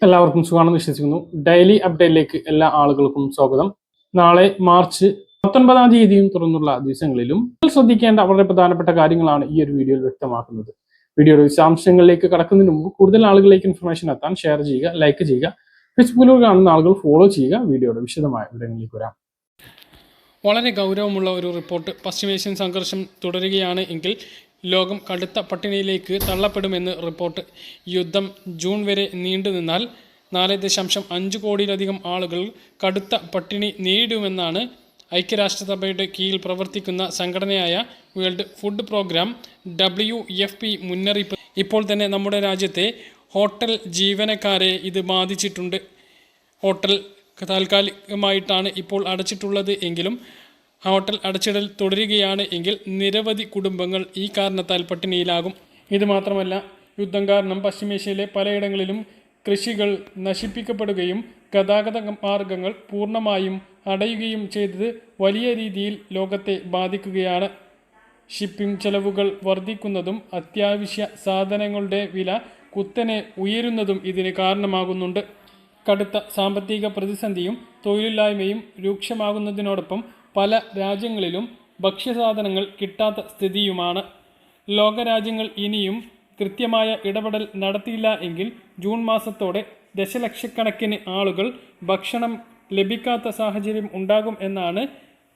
എല്ലാവർക്കും സുഖമാണെന്ന് വിശ്വസിക്കുന്നു. ഡെയിലി അപ്ഡേറ്റിലേക്ക് എല്ലാ ആളുകൾക്കും സ്വാഗതം. നാളെ മാർച്ച് 19 തീയതിയും തുറന്നുള്ള ദിവസങ്ങളിലും ശ്രദ്ധിക്കേണ്ട വളരെ പ്രധാനപ്പെട്ട കാര്യങ്ങളാണ് ഈ ഒരു വീഡിയോയിൽ വ്യക്തമാക്കുന്നത്. വീഡിയോയുടെ വിശദാംശങ്ങളിലേക്ക് കടക്കുന്നതിന് മുമ്പ് കൂടുതൽ ആളുകളിലേക്ക് ഇൻഫർമേഷൻ എത്താൻ ഷെയർ ചെയ്യുക, ലൈക്ക് ചെയ്യുക. ഫേസ്ബുക്കിലൂടെ കാണുന്ന ആളുകൾ ഫോളോ ചെയ്യുക. വീഡിയോയുടെ വിശദമായ വിവരങ്ങളിലേക്ക് വരാം. വളരെ ഗൗരവമുള്ള ഒരു റിപ്പോർട്ട്. പശ്ചിമേഷ്യൻ സംഘർഷം തുടരുകയാണ് എങ്കിൽ ലോകം കടുത്ത പട്ടിണിയിലേക്ക് തള്ളപ്പെടുമെന്ന് റിപ്പോർട്ട്. യുദ്ധം ജൂൺ വരെ നീണ്ടു നിന്നാൽ 4.5 കോടിയിലധികം ആളുകൾ കടുത്ത പട്ടിണി നേരിടുമെന്നാണ് ഐക്യരാഷ്ട്രസഭയുടെ കീഴിൽ പ്രവർത്തിക്കുന്ന സംഘടനയായ വേൾഡ് ഫുഡ് പ്രോഗ്രാം WFP മുന്നറിയിപ്പ്. ഇപ്പോൾ തന്നെ നമ്മുടെ രാജ്യത്തെ ഹോട്ടൽ ജീവനക്കാരെ ഇത് ബാധിച്ചിട്ടുണ്ട്. ഹോട്ടൽ താൽക്കാലികമായിട്ടാണ് ഇപ്പോൾ അടച്ചിട്ടുള്ളത് എങ്കിലും ഹോട്ടൽ അടച്ചിടൽ തുടരുകയാണ് എങ്കിൽ നിരവധി കുടുംബങ്ങൾ ഈ കാരണത്താൽ പട്ടിണിയിലാകും. ഇത് മാത്രമല്ല, യുദ്ധം കാരണം പശ്ചിമേഷ്യയിലെ പലയിടങ്ങളിലും കൃഷികൾ നശിപ്പിക്കപ്പെടുകയും ഗതാഗത മാർഗങ്ങൾ പൂർണ്ണമായും അടയുകയും ചെയ്തത് വലിയ രീതിയിൽ ലോകത്തെ ബാധിക്കുകയാണ്. ഷിപ്പിംഗ് ചെലവുകൾ വർദ്ധിക്കുന്നതും അത്യാവശ്യ സാധനങ്ങളുടെ വില കുത്തനെ ഉയരുന്നതും ഇതിന് കാരണമാകുന്നുണ്ട്. കടുത്ത സാമ്പത്തിക പ്രതിസന്ധിയും തൊഴിലില്ലായ്മയും രൂക്ഷമാകുന്നതിനോടൊപ്പം പല രാജ്യങ്ങളിലും ഭക്ഷ്യസാധനങ്ങൾ കിട്ടാത്ത സ്ഥിതിയുമാണ്. ലോകരാജ്യങ്ങൾ ഇനിയും കൃത്യമായ ഇടപെടൽ നടത്തിയില്ല എങ്കിൽ ജൂൺ മാസത്തോടെ ദശലക്ഷക്കണക്കിന് ആളുകൾ ഭക്ഷണം ലഭിക്കാത്ത സാഹചര്യം ഉണ്ടാകും എന്നാണ്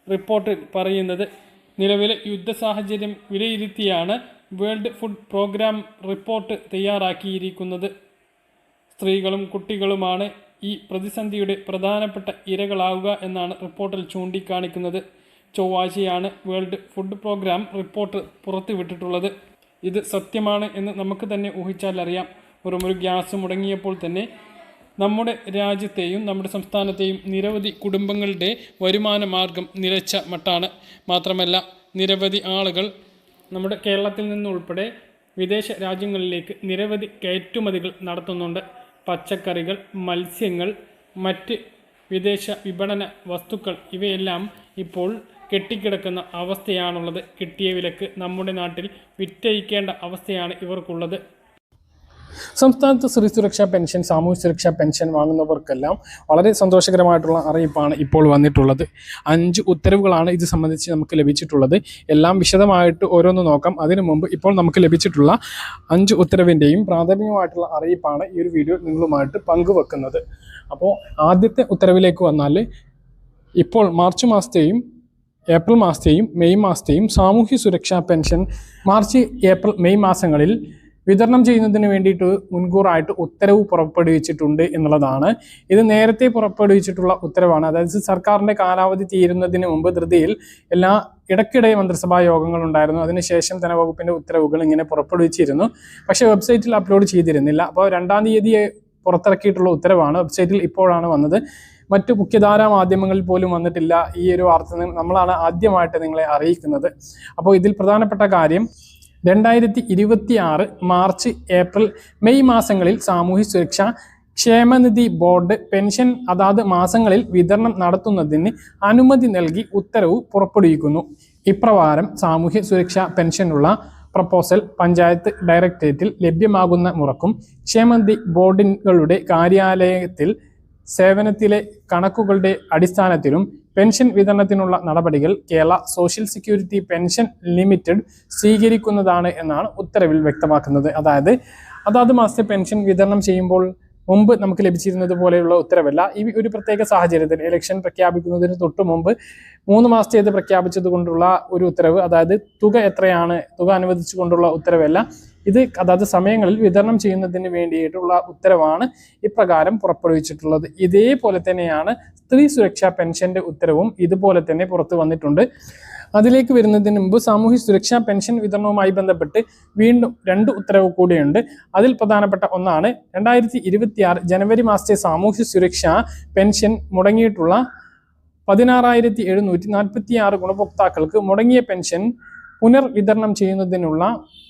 റിപ്പോർട്ടിൽ പറയുന്നത്. നിലവിലെ യുദ്ധ സാഹചര്യം വിലയിരുത്തിയാണ് വേൾഡ് ഫുഡ് പ്രോഗ്രാം റിപ്പോർട്ട് തയ്യാറാക്കിയിരിക്കുന്നത്. സ്ത്രീകളും കുട്ടികളുമാണ് ഈ പ്രതിസന്ധിയുടെ പ്രധാനപ്പെട്ട ഇരകളാവുക എന്നാണ് റിപ്പോർട്ടിൽ ചൂണ്ടിക്കാണിക്കുന്നത്. ചൊവ്വാഴ്ചയാണ് വേൾഡ് ഫുഡ് പ്രോഗ്രാം റിപ്പോർട്ട് പുറത്തുവിട്ടിട്ടുള്ളത്. ഇത് സത്യമാണ് എന്ന് നമുക്ക് തന്നെ ഊഹിച്ചാൽ അറിയാം. ഒരു ഗ്യാസ് മുടങ്ങിയപ്പോൾ തന്നെ നമ്മുടെ രാജ്യത്തെയും നമ്മുടെ സംസ്ഥാനത്തെയും നിരവധി കുടുംബങ്ങളുടെ വരുമാന മാർഗം നിലച്ച മട്ടാണ്. മാത്രമല്ല, നിരവധി ആളുകൾ നമ്മുടെ കേരളത്തിൽ നിന്നുൾപ്പെടെ വിദേശ രാജ്യങ്ങളിലേക്ക് നിരവധി കയറ്റുമതികൾ നടത്തുന്നുണ്ട്. പച്ചക്കറികൾ, മത്സ്യങ്ങൾ, മറ്റ് വിദേശ വിപണന വസ്തുക്കൾ ഇവയെല്ലാം ഇപ്പോൾ കെട്ടിക്കിടക്കുന്ന അവസ്ഥയാണുള്ളത്. കിട്ടിയ വിലക്ക് നമ്മുടെ നാട്ടിൽ വിറ്റഴിക്കേണ്ട അവസ്ഥയാണ് ഇവർക്കുള്ളത്. സംസ്ഥാനത്ത് സ്ത്രീ സുരക്ഷാ പെൻഷൻ, സാമൂഹ്യ സുരക്ഷാ പെൻഷൻ വാങ്ങുന്നവർക്കെല്ലാം വളരെ സന്തോഷകരമായിട്ടുള്ള അറിയിപ്പാണ് ഇപ്പോൾ വന്നിട്ടുള്ളത്. 5 ഉത്തരവുകളാണ് ഇത് സംബന്ധിച്ച് നമുക്ക് ലഭിച്ചിട്ടുള്ളത്. എല്ലാം വിശദമായിട്ട് ഓരോന്ന് നോക്കാം. അതിനു മുമ്പ് ഇപ്പോൾ നമുക്ക് ലഭിച്ചിട്ടുള്ള 5 ഉത്തരവിൻ്റെയും പ്രാഥമികമായിട്ടുള്ള അറിയിപ്പാണ് ഈ ഒരു വീഡിയോ നിങ്ങളുമായിട്ട് പങ്കുവെക്കുന്നത്. അപ്പോൾ ആദ്യത്തെ ഉത്തരവിലേക്ക് വന്നാൽ, ഇപ്പോൾ മാർച്ച് മാസത്തെയും ഏപ്രിൽ മാസത്തെയും മെയ് മാസത്തെയും സാമൂഹ്യ സുരക്ഷാ പെൻഷൻ മാർച്ച്, ഏപ്രിൽ, മെയ് മാസങ്ങളിൽ വിതരണം ചെയ്യുന്നതിന് വേണ്ടിയിട്ട് മുൻകൂറായിട്ട് ഉത്തരവ് പുറപ്പെടുവിച്ചിട്ടുണ്ട് എന്നുള്ളതാണ്. ഇത് നേരത്തെ പുറപ്പെടുവിച്ചിട്ടുള്ള ഉത്തരവാണ്. അതായത് സർക്കാരിൻ്റെ കാലാവധി തീരുന്നതിന് മുമ്പ് ധൃതിയിൽ ഇടയ്ക്കിടെ മന്ത്രിസഭാ യോഗങ്ങൾ ഉണ്ടായിരുന്നു. അതിനുശേഷം ധനവകുപ്പിൻ്റെ ഉത്തരവുകൾ ഇങ്ങനെ പുറപ്പെടുവിച്ചിരുന്നു. പക്ഷേ വെബ്സൈറ്റിൽ അപ്ലോഡ് ചെയ്തിരുന്നില്ല. അപ്പോൾ 2-ാം തീയതി പുറത്തിറക്കിയിട്ടുള്ള ഉത്തരവാണ്. വെബ്സൈറ്റിൽ ഇപ്പോഴാണ് വന്നത്. മറ്റു മുഖ്യധാരാ മാധ്യമങ്ങളിൽ പോലും വന്നിട്ടില്ല. ഈ ഒരു വാർത്ത നമ്മളാണ് ആദ്യമായിട്ട് നിങ്ങളെ അറിയിക്കുന്നത്. അപ്പോൾ ഇതിൽ പ്രധാനപ്പെട്ട കാര്യം, 2026 മാർച്ച്, ഏപ്രിൽ, മെയ് മാസങ്ങളിൽ സാമൂഹ്യ സുരക്ഷാ ക്ഷേമനിധി ബോർഡ് പെൻഷൻ അതാത് മാസങ്ങളിൽ വിതരണം നടത്തുന്നതിന് അനുമതി നൽകി ഉത്തരവ് പുറപ്പെടുവിക്കുന്നു. ഇപ്രകാരം സാമൂഹ്യ സുരക്ഷാ പെൻഷനുള്ള പ്രപ്പോസൽ പഞ്ചായത്ത് ഡയറക്ടറേറ്റിൽ ലഭ്യമാകുന്ന മുറക്കും ക്ഷേമനിധി ബോർഡുകളുടെ കാര്യാലയത്തിൽ സേവനത്തിലെ കണക്കുകളുടെ അടിസ്ഥാനത്തിലും പെൻഷൻ വിതരണത്തിനുള്ള നടപടികൾ Kerala social security pension limited സ്വീകരിക്കുന്നതാണ് എന്നാണ് ഉത്തരവിൽ വ്യക്തമാക്കുന്നത്. അതാത് മാസത്തെ പെൻഷൻ വിതരണം ചെയ്യുമ്പോൾ മുമ്പ് നമുക്ക് ലഭിച്ചിരുന്നത് പോലെയുള്ള ഉത്തരവല്ല. ഈ ഒരു പ്രത്യേക സാഹചര്യത്തിൽ ഇലക്ഷൻ പ്രഖ്യാപിക്കുന്നതിന് തൊട്ട് മുമ്പ് 3 മാസത്തേത് പ്രഖ്യാപിച്ചത് കൊണ്ടുള്ള ഒരു ഉത്തരവ്, അതായത് തുക എത്രയാണ്, തുക അനുവദിച്ചു കൊണ്ടുള്ള ഉത്തരവല്ല. ഇത് അതാത് സമയങ്ങളിൽ വിതരണം ചെയ്യുന്നതിന് വേണ്ടിയിട്ടുള്ള ഉത്തരവാണ് ഇപ്രകാരം പുറപ്പെടുവിച്ചിട്ടുള്ളത്. ഇതേപോലെ തന്നെയാണ് സ്ത്രീ സുരക്ഷാ പെൻഷന്റെ ഉത്തരവും ഇതുപോലെ തന്നെ പുറത്തു വന്നിട്ടുണ്ട്. അതിലേക്ക് വരുന്നതിന് മുമ്പ് സാമൂഹ്യ സുരക്ഷാ പെൻഷൻ വിതരണവുമായി ബന്ധപ്പെട്ട് വീണ്ടും 2 ഉത്തരവ് കൂടിയുണ്ട്. അതിൽ പ്രധാനപ്പെട്ട ഒന്നാണ് 2026 ജനുവരി മാസത്തെ സാമൂഹ്യ സുരക്ഷാ പെൻഷൻ മുടങ്ങിയിട്ടുള്ള 16,746 ഗുണഭോക്താക്കൾക്ക് മുടങ്ങിയ പെൻഷൻ പുനർവിതരണം ചെയ്യുന്നതിനുള്ള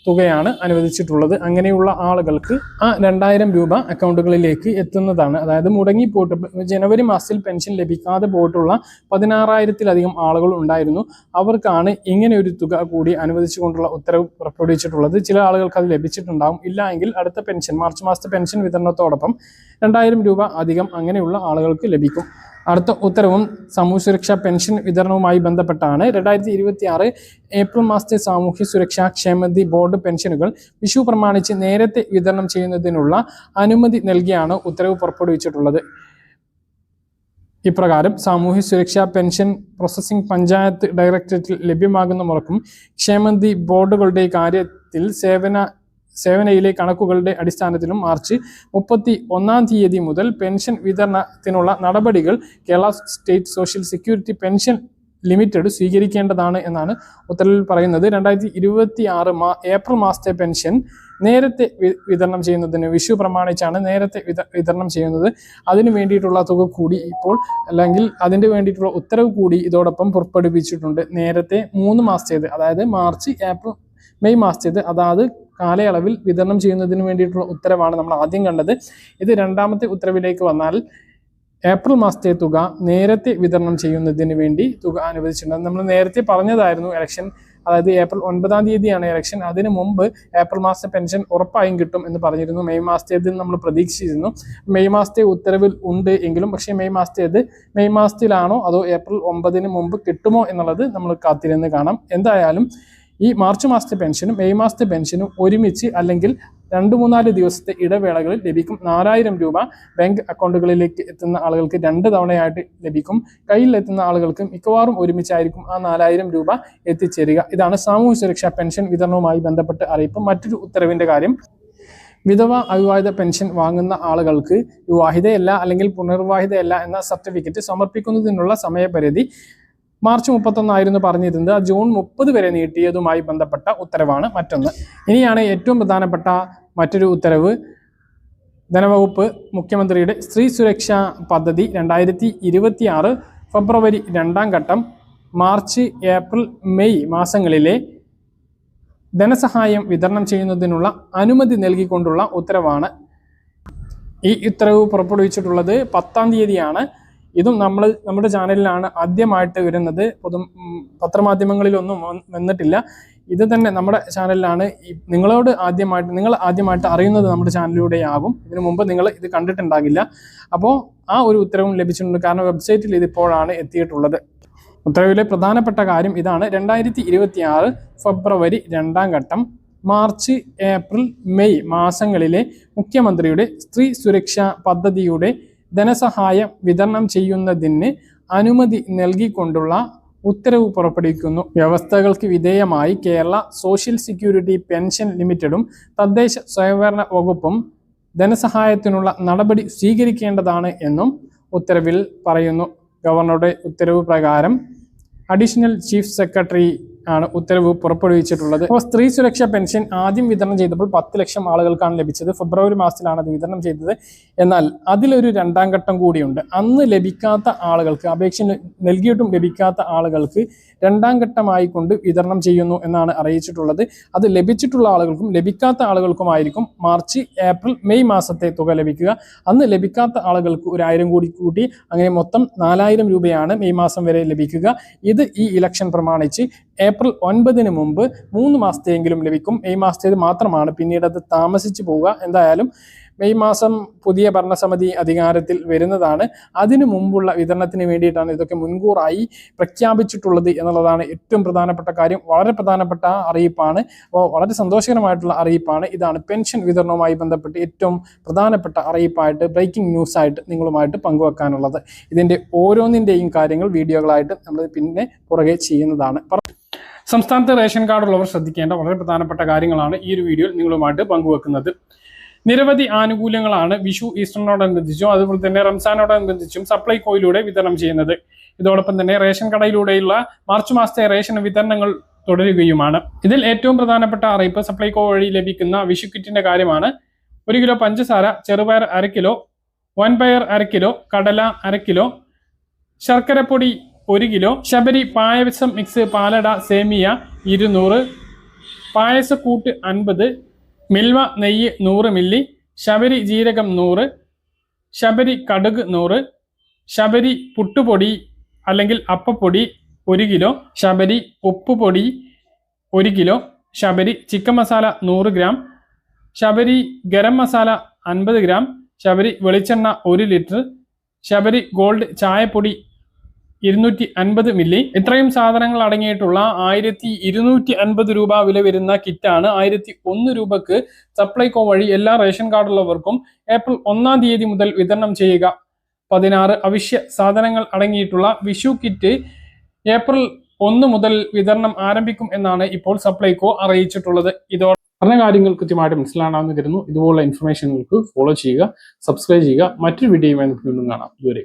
തുകയാണ് അനുവദിച്ചിട്ടുള്ളത്. അങ്ങനെയുള്ള ആളുകൾക്ക് ആ 2000 രൂപ അക്കൗണ്ടുകളിലേക്ക് എത്തുന്നതാണ്. അതായത് മുടങ്ങിപ്പോയിട്ട് ജനുവരി മാസത്തിൽ പെൻഷൻ ലഭിക്കാതെ പോയിട്ടുള്ള 16,000-ലധികം ആളുകൾ ഉണ്ടായിരുന്നു. അവർക്കാണ് ഇങ്ങനെ ഒരു തുക കൂടി അനുവദിച്ചുകൊണ്ടുള്ള ഉത്തരവ് പുറപ്പെടുവിച്ചിട്ടുള്ളത്. ചില ആളുകൾക്ക് അത് ലഭിച്ചിട്ടുണ്ടാകും. ഇല്ല എങ്കിൽ അടുത്ത പെൻഷൻ മാർച്ച് മാസത്തെ പെൻഷൻ വിതരണത്തോടൊപ്പം 2000 രൂപ അധികം അങ്ങനെയുള്ള ആളുകൾക്ക് ലഭിക്കും. അടുത്ത ഉത്തരവും സാമൂഹ്യ സുരക്ഷാ പെൻഷൻ വിതരണവുമായി ബന്ധപ്പെട്ടാണ്. 2026 ഏപ്രിൽ മാസത്തെ സാമൂഹ്യ സുരക്ഷാ ക്ഷേമനിധി ബോർഡ് പെൻഷനുകൾ വിഷു പ്രമാണിച്ച് നേരത്തെ വിതരണം ചെയ്യുന്നതിനുള്ള അനുമതി നൽകിയാണ് ഉത്തരവ് പുറപ്പെടുവിച്ചിട്ടുള്ളത്. ഇപ്രകാരം സാമൂഹ്യ സുരക്ഷാ പെൻഷൻ പ്രോസസ്സിംഗ് പഞ്ചായത്ത് ഡയറക്ടറേറ്റിൽ ലഭ്യമാകുന്ന മുറക്കും ക്ഷേമനിധി ബോർഡുകളുടെ കാര്യത്തിൽ സേവനയിലെ കണക്കുകളുടെ അടിസ്ഥാനത്തിലും മാർച്ച് 31-ാം തീയതി മുതൽ പെൻഷൻ വിതരണത്തിനുള്ള നടപടികൾ Kerala state social security pension limited സ്വീകരിക്കേണ്ടതാണ് എന്നാണ് ഉത്തരവിൽ പറയുന്നത്. 2026 ഏപ്രിൽ മാസത്തെ പെൻഷൻ നേരത്തെ വിതരണം ചെയ്യുന്നതിന് വിഷു പ്രമാണിച്ചാണ് നേരത്തെ വിതരണം ചെയ്യുന്നത്. അതിനു വേണ്ടിയിട്ടുള്ള തുക കൂടി ഇപ്പോൾ അല്ലെങ്കിൽ അതിന് വേണ്ടിയിട്ടുള്ള ഉത്തരവ് കൂടി ഇതോടൊപ്പം പുറപ്പെടുവിച്ചിട്ടുണ്ട്. നേരത്തെ 3 മാസത്തേത്, അതായത് മാർച്ച്, ഏപ്രിൽ, മെയ് മാസത്തേത് അതാത് കാലയളവിൽ വിതരണം ചെയ്യുന്നതിന് വേണ്ടിയിട്ടുള്ള ഉത്തരവാണ് നമ്മൾ ആദ്യം കണ്ടത്. ഇത് രണ്ടാമത്തെ ഉത്തരവിലേക്ക് വന്നാൽ ഏപ്രിൽ മാസത്തെ തുക നേരത്തെ വിതരണം ചെയ്യുന്നതിന് വേണ്ടി തുക അനുവദിച്ചിട്ടുണ്ട്. നമ്മൾ നേരത്തെ പറഞ്ഞതായിരുന്നു ഇലക്ഷൻ, അതായത് ഏപ്രിൽ 9-ാം തീയതിയാണ് ഇലക്ഷൻ. അതിന് മുമ്പ് ഏപ്രിൽ മാസത്തെ പെൻഷൻ ഉറപ്പായും കിട്ടും എന്ന് പറഞ്ഞിരുന്നു. മെയ് മാസത്തേത് നമ്മൾ പ്രതീക്ഷിച്ചിരുന്നു. മെയ് മാസത്തെ ഉത്തരവിൽ ഉണ്ട് എങ്കിലും പക്ഷേ മെയ് മാസത്തിലാണോ അതോ ഏപ്രിൽ 9-ന് മുമ്പ് കിട്ടുമോ എന്നുള്ളത് നമ്മൾ കാത്തിരുന്ന് കാണാം. എന്തായാലും ഈ മാർച്ച് മാസത്തെ പെൻഷനും മെയ് മാസത്തെ പെൻഷനും ഒരുമിച്ച് അല്ലെങ്കിൽ 2-3 ദിവസത്തെ ഇടവേളകളിൽ ലഭിക്കും. 4000 രൂപ ബാങ്ക് അക്കൗണ്ടുകളിലേക്ക് എത്തുന്ന ആളുകൾക്ക് 2 തവണയായിട്ട് ലഭിക്കും. കയ്യിൽ എത്തുന്ന ആളുകൾക്ക് മിക്കവാറും ഒരുമിച്ചായിരിക്കും ആ 4000 രൂപ എത്തിച്ചേരുക. ഇതാണ് സാമൂഹ്യ സുരക്ഷാ പെൻഷൻ വിതരണവുമായി ബന്ധപ്പെട്ട് അറിയിപ്പ്. മറ്റൊരു ഉത്തരവിന്റെ കാര്യം, വിധവ അവിവാഹിത പെൻഷൻ വാങ്ങുന്ന ആളുകൾക്ക് വിവാഹിതയല്ല അല്ലെങ്കിൽ പുനർവിവാഹിതയല്ല എന്ന സർട്ടിഫിക്കറ്റ് സമർപ്പിക്കുന്നതിനുള്ള സമയപരിധി മാർച്ച് 31 പറഞ്ഞിരുന്നത് ജൂൺ 30 വരെ നീട്ടിയതുമായി ബന്ധപ്പെട്ട ഉത്തരവാണ് മറ്റൊന്ന്. ഇനിയാണ് ഏറ്റവും പ്രധാനപ്പെട്ട മറ്റൊരു ഉത്തരവ്. ധനവകുപ്പ് മുഖ്യമന്ത്രിയുടെ സ്ത്രീ സുരക്ഷാ പദ്ധതി 2026 ഫെബ്രുവരി 2-ാം ഘട്ടം മാർച്ച്, ഏപ്രിൽ, മെയ് മാസങ്ങളിലെ ധനസഹായം വിതരണം ചെയ്യുന്നതിനുള്ള അനുമതി നൽകിക്കൊണ്ടുള്ള ഉത്തരവാണ്. ഈ ഉത്തരവ് പുറപ്പെടുവിച്ചിട്ടുള്ളത് 10-ാം തീയതിയാണ്. ഇതും നമ്മുടെ ചാനലിലാണ് ആദ്യമായിട്ട് വരുന്നത്. പത്രമാധ്യമങ്ങളിലൊന്നും വന്നിട്ടില്ല. ഇത് തന്നെ നമ്മുടെ ചാനലിലാണ്. നിങ്ങൾ ആദ്യമായിട്ട് അറിയുന്നത് നമ്മുടെ ചാനലിലൂടെയാകും. ഇതിനു മുമ്പ് നിങ്ങൾ ഇത് കണ്ടിട്ടുണ്ടാകില്ല. അപ്പോൾ ആ ഒരു ഉത്തരവും ലഭിച്ചിട്ടുണ്ട്. കാരണം വെബ്സൈറ്റിൽ ഇതിപ്പോഴാണ് എത്തിയിട്ടുള്ളത്. ഉത്തരവിലെ പ്രധാനപ്പെട്ട കാര്യം ഇതാണ്. 2026 ഫെബ്രുവരി 2-ാം ഘട്ടം മാർച്ച്, ഏപ്രിൽ, മെയ് മാസങ്ങളിലെ മുഖ്യമന്ത്രിയുടെ സ്ത്രീ സുരക്ഷാ പദ്ധതിയുടെ ധനസഹായം വിതരണം ചെയ്യുന്നതിന് അനുമതി നൽകിക്കൊണ്ടുള്ള ഉത്തരവ് പുറപ്പെടുവിക്കുന്നു. വ്യവസ്ഥകൾക്ക് വിധേയമായി കേരള സോഷ്യൽ സെക്യൂരിറ്റി പെൻഷൻ ലിമിറ്റഡും തദ്ദേശ സ്വയംഭരണ വകുപ്പും ധനസഹായത്തിനുള്ള നടപടി സ്വീകരിക്കേണ്ടതാണ് എന്നും ഉത്തരവിൽ പറയുന്നു. ഗവർണറുടെ ഉത്തരവ് പ്രകാരം അഡീഷണൽ ചീഫ് സെക്രട്ടറി ആണ് ഉത്തരവ് പുറപ്പെടുവിച്ചിട്ടുള്ളത്. അപ്പോൾ സ്ത്രീ സുരക്ഷാ പെൻഷൻ ആദ്യം വിതരണം ചെയ്തപ്പോൾ 10 ലക്ഷം ആളുകൾക്കാണ് ലഭിച്ചത്. ഫെബ്രുവരി മാസത്തിലാണ് അത് വിതരണം ചെയ്തത്. എന്നാൽ അതിലൊരു 2-ാം ഘട്ടം കൂടിയുണ്ട്. അന്ന് ലഭിക്കാത്ത ആളുകൾക്ക്, അപേക്ഷ നൽകിയിട്ടും ലഭിക്കാത്ത ആളുകൾക്ക് 2-ാം ഘട്ടമായി കൊണ്ട് വിതരണം ചെയ്യുന്നു എന്നാണ് അറിയിച്ചിട്ടുള്ളത്. അത് ലഭിച്ചിട്ടുള്ള ആളുകൾക്കും ലഭിക്കാത്ത ആളുകൾക്കുമായിരിക്കും മാർച്ച്, ഏപ്രിൽ, മെയ് മാസത്തെ തുക ലഭിക്കുക. അന്ന് ലഭിക്കാത്ത ആളുകൾക്ക് 1000 കൂട്ടി അങ്ങനെ മൊത്തം 4000 രൂപയാണ് മെയ് മാസം വരെ ലഭിക്കുക. ഇത് ഈ ഇലക്ഷൻ പ്രമാണിച്ച് ഏപ്രിൽ 9-ന് മുമ്പ് 3 മാസത്തെയെങ്കിലും ലഭിക്കും. മെയ് മാസത്തേത് മാത്രമാണ് പിന്നീട് അത് താമസിച്ചു പോവുക. എന്തായാലും മെയ് മാസം പുതിയ ഭരണസമിതി അധികാരത്തിൽ വരുന്നതാണ്. അതിനു മുമ്പുള്ള വിതരണത്തിന് വേണ്ടിയിട്ടാണ് ഇതൊക്കെ മുൻകൂറായി പ്രഖ്യാപിച്ചിട്ടുള്ളത് എന്നുള്ളതാണ് ഏറ്റവും പ്രധാനപ്പെട്ട കാര്യം. വളരെ പ്രധാനപ്പെട്ട അറിയിപ്പാണ്. അപ്പോൾ വളരെ സന്തോഷകരമായിട്ടുള്ള അറിയിപ്പാണ്. ഇതാണ് പെൻഷൻ വിതരണവുമായി ബന്ധപ്പെട്ട് ഏറ്റവും പ്രധാനപ്പെട്ട അറിയിപ്പായിട്ട്, ബ്രേക്കിംഗ് ന്യൂസായിട്ട് നിങ്ങളുമായിട്ട് പങ്കുവെക്കാനുള്ളത്. ഇതിൻ്റെ ഓരോന്നിൻ്റെയും കാര്യങ്ങൾ വീഡിയോകളായിട്ട് നമ്മൾ പിന്നെ പുറകെ ചെയ്യുന്നതാണ്. സംസ്ഥാനത്ത് റേഷൻ കാർഡുള്ളവർ ശ്രദ്ധിക്കേണ്ട വളരെ പ്രധാനപ്പെട്ട കാര്യങ്ങളാണ് ഈ ഒരു വീഡിയോയിൽ നിങ്ങളുമായിട്ട് പങ്കുവെക്കുന്നത്. നിരവധി ആനുകൂല്യങ്ങളാണ് വിഷു, ഈസ്റ്ററിനോടനുബന്ധിച്ചും അതുപോലെ തന്നെ റംസാനോടനുബന്ധിച്ചും സപ്ലൈകോയിലൂടെ വിതരണം ചെയ്യുന്നത്. ഇതോടൊപ്പം തന്നെ റേഷൻ കടയിലൂടെയുള്ള മാർച്ച് മാസത്തെ റേഷൻ വിതരണങ്ങൾ തുടരുകയുമാണ്. ഇതിൽ ഏറ്റവും പ്രധാനപ്പെട്ട അറിയിപ്പ് സപ്ലൈകോ വഴി ലഭിക്കുന്ന വിഷു കിറ്റിന്റെ കാര്യമാണ്. 1 കിലോ പഞ്ചസാര, ചെറുപയർ 1/2 കിലോ, വൻപയർ 1/2 കിലോ, കടല 1/2 കിലോ, ശർക്കരപ്പൊടി 1 കിലോ, ശബരി പായസം മിക്സ്, പാലട, സേമിയ 200, പായസക്കൂട്ട് 50, മിൽമ നെയ്യ് 100 മില്ലി, ശബരി ജീരകം 100, ശബരി കടുക് 100, ശബരി പുട്ടുപൊടി അല്ലെങ്കിൽ അപ്പപ്പൊടി 1 കിലോ, ശബരി ഉപ്പുപൊടി 1 kilo, Sabari chicken masala 100 gram, Sabari garam masala 50 gram, Sabari വെളിച്ചെണ്ണ 1 ലിറ്റർ, ശബരി ഗോൾഡ് ചായപ്പൊടി 250 മില്ലി. ഇത്രയും സാധനങ്ങൾ അടങ്ങിയിട്ടുള്ള 1250 രൂപ വില വരുന്ന കിറ്റാണ് 1001 രൂപക്ക് സപ്ലൈകോ വഴി എല്ലാ റേഷൻ കാർഡുള്ളവർക്കും ഏപ്രിൽ 1-ാം തീയതി മുതൽ വിതരണം ചെയ്യുക. 16 അവശ്യ സാധനങ്ങൾ അടങ്ങിയിട്ടുള്ള വിഷു കിറ്റ് ഏപ്രിൽ 1 മുതൽ വിതരണം ആരംഭിക്കും എന്നാണ് ഇപ്പോൾ സപ്ലൈകോ അറിയിച്ചിട്ടുള്ളത്. ഇതോടെ പറഞ്ഞ കാര്യങ്ങൾ കൃത്യമായിട്ട് മനസ്സിലാണെന്ന് കരുതുന്നു. ഇതുപോലുള്ള ഇൻഫർമേഷനുകൾക്ക് ഫോളോ ചെയ്യുക, സബ്സ്ക്രൈബ് ചെയ്യുക. മറ്റൊരു വീഡിയോയുമായി നമുക്ക് വീണ്ടും കാണാം. ഇതുവരെ